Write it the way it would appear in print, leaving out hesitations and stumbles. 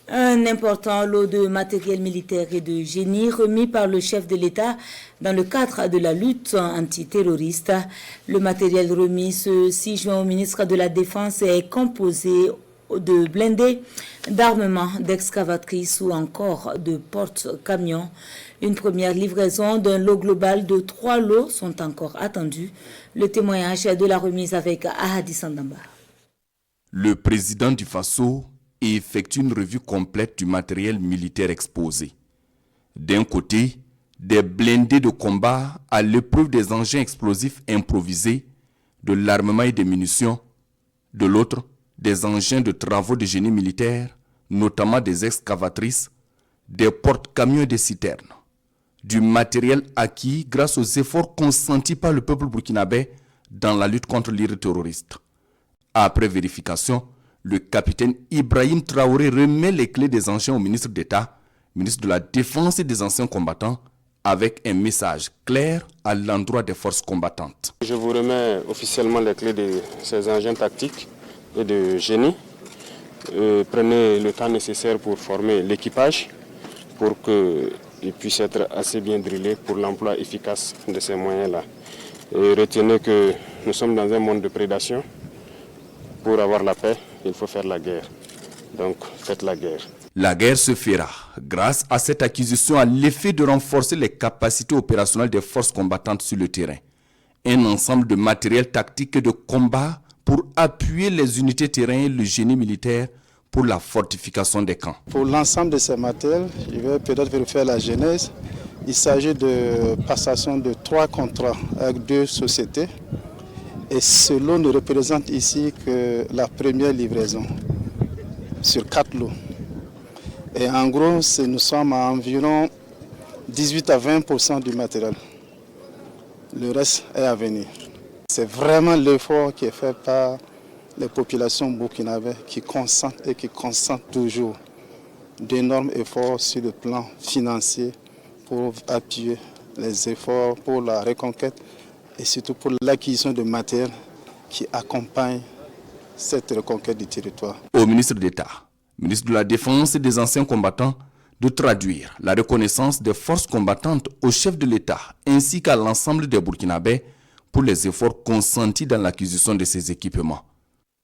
Un important lot de matériel militaire et de génie remis par le chef de l'État dans le cadre de la lutte antiterroriste. Le matériel remis ce 6 juin au ministre de la Défense est composé de blindés, d'armements, d'excavatrices ou encore de porte-camions. Une première livraison d'un lot global de 3 lots sont encore attendus. Le témoignage de la remise avec Ahadi Sandamba. Le président du Faso effectue une revue complète du matériel militaire exposé. D'un côté, des blindés de combat à l'épreuve des engins explosifs improvisés, de l'armement et des munitions. De l'autre, des engins de travaux de génie militaire, notamment des excavatrices, des porte-camions et des citernes. Du matériel acquis grâce aux efforts consentis par le peuple burkinabé dans la lutte contre l'IRE terroriste. Après vérification, le capitaine Ibrahim Traoré remet les clés des engins au ministre d'État, ministre de la Défense et des anciens combattants, avec un message clair à l'endroit des forces combattantes. Je vous remets officiellement les clés de ces engins tactiques et de génie. Prenez le temps nécessaire pour former l'équipage, pour qu'il puisse être assez bien drillé pour l'emploi efficace de ces moyens-là. Et retenez que nous sommes dans un monde de prédation. Pour avoir la paix, il faut faire la guerre. Donc, faites la guerre. La guerre se fera grâce à cette acquisition à l'effet de renforcer les capacités opérationnelles des forces combattantes sur le terrain. Un ensemble de matériel tactique et de combat pour appuyer les unités terrain et le génie militaire pour la fortification des camps. Pour l'ensemble de ces matériels, je vais peut-être refaire la genèse. Il s'agit de passation de 3 contrats avec 2 sociétés. Et ce lot ne représente ici que la première livraison sur 4 lots. Et en gros, nous sommes à environ 18 à 20% du matériel. Le reste est à venir. C'est vraiment l'effort qui est fait par les populations burkinabées qui consentent et qui consentent toujours d'énormes efforts sur le plan financier pour appuyer les efforts pour la reconquête et surtout pour l'acquisition de matériel qui accompagne cette reconquête du territoire. Au ministre d'État, ministre de la Défense et des anciens combattants, de traduire la reconnaissance des forces combattantes au chef de l'État ainsi qu'à l'ensemble des Burkinabés pour les efforts consentis dans l'acquisition de ces équipements.